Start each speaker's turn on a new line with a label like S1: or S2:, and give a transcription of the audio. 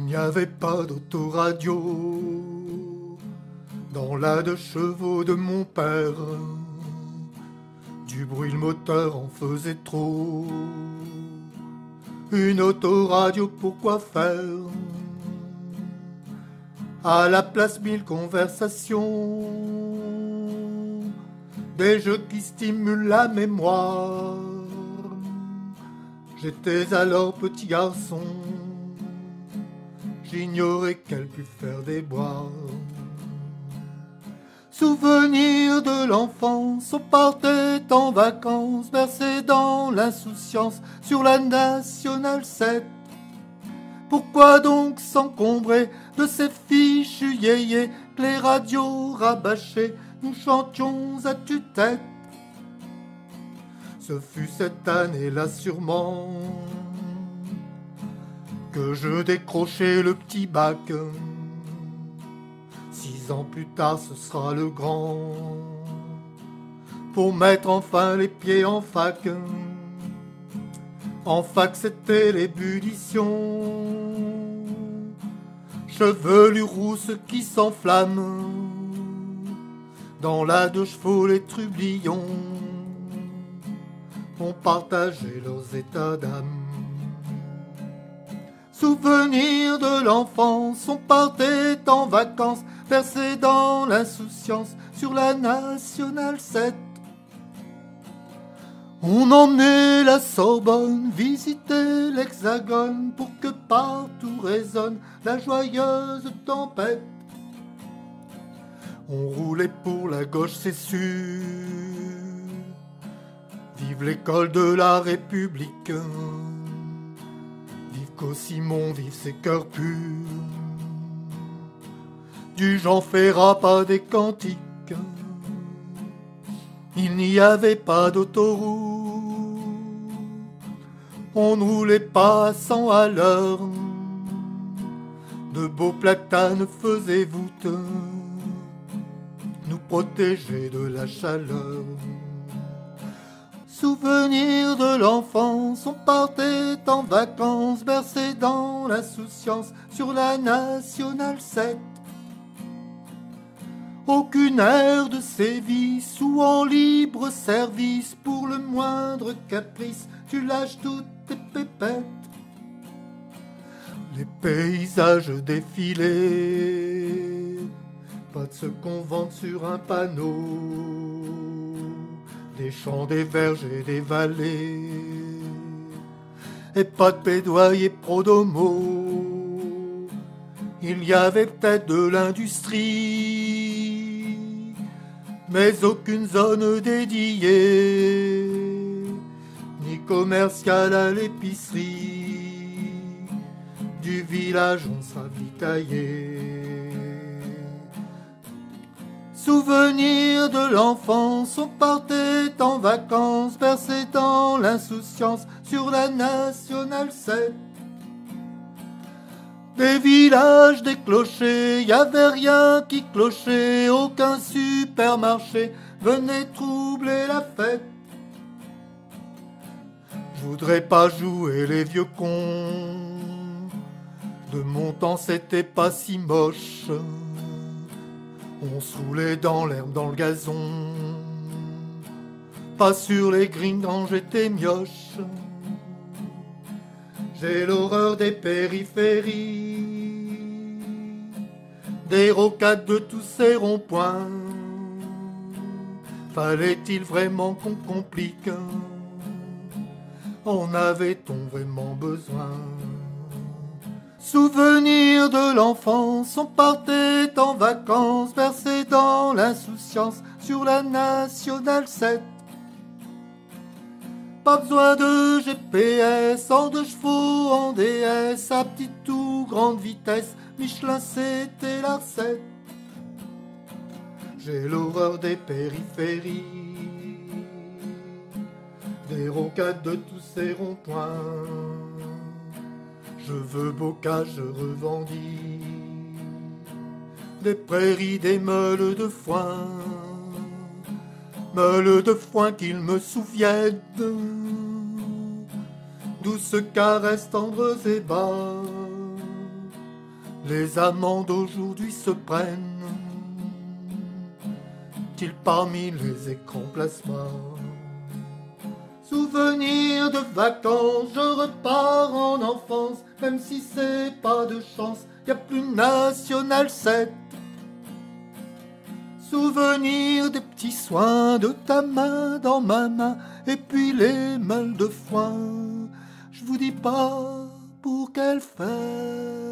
S1: n'y avait pas d'autoradio dans la 2 chevaux de mon père. Du bruit le moteur en faisait trop. Une autoradio, pourquoi faire? À la place 1000 conversations, des jeux qui stimulent la mémoire. J'étais alors petit garçon, j'ignorais qu'elle pût faire déboire. Souvenir de l'enfance, on partait en vacances, bercé dans l'insouciance, sur la Nationale 7. Pourquoi donc s'encombrer de ces fichus yéyés que les radios rabâchaient, nous chantions à tue-tête? Ce fut cette année-là sûrement que je décrochai le petit bac. 6 ans plus tard, ce sera le grand pour mettre enfin les pieds en fac. En fac, c'était l'ébullition, chevelure rousse qui s'enflamme. Dans la 2 chevaux, les trublions ont partagé leurs états d'âme. Souvenir de l'enfance, on partait en vacances, bercé dans l'insouciance, sur la Nationale 7. On emmenait la Sorbonne, visiter l'Hexagone, pour que partout résonne la joyeuse tempête. On roulait pour la gauche, c'est sûr. Vive l'école de la République. Vive Cossimon, vive ses cœurs purs. Du Jean Ferrat, pas des cantiques. Il n'y avait pas d'autoroute. On ne roulait pas à 100 à l'heure. De beaux platanes faisaient voûte, nous protéger de la chaleur. Souvenir de l'enfance, on partait en vacances, bercé dans l'insouciance, sur la Nationale 7. Aucune aire de sévice ou en libre service, pour le moindre caprice, tu lâches toutes tes pépettes. Les paysages défilaient, pas de ce qu'on vante sur un panneau. Des champs, des verges et des vallées, et pas de pédoyer Prodomo. Il y avait peut-être de l'industrie, mais aucune zone dédiée, ni commerciale à l'épicerie. Du village on s'avitaillait. Souvenir de l'enfance, on partait en vacances, bercé dans l'insouciance, sur la Nationale 7. Des villages, des clochers, y avait rien qui clochait, aucun supermarché venait troubler la fête. Je voudrais pas jouer les vieux cons, de mon temps c'était pas si moche. On se roulait dans l'herbe, dans le gazon, pas sur les greens quand j'étais mioche. J'ai l'horreur des périphéries, des rocades de tous ces ronds-points. Fallait-il vraiment qu'on complique? En avait-on vraiment besoin? Souvenir de l'enfance, on partait en vacances, bercé dans l'insouciance, sur la Nationale 7. Pas besoin de GPS, en 2 chevaux, en DS, à petite ou grande vitesse, Michelin c'était la recette. J'ai l'horreur des périphéries, des rocades de tous ces ronds-points. Je veux bocage, je revendique des prairies, des meules de foin, meules de foin qu'ils me souviennent, douces caresses tendres et bas, Les amants d'aujourd'hui se prennent ils parmi les écrans plasma. Souvenir de vacances, je repars en enfance, même si c'est pas de chance, y a plus National 7. Souvenir des petits soins de ta main dans ma main, et puis les meules de foin. Je vous dis pas pour quelle fête.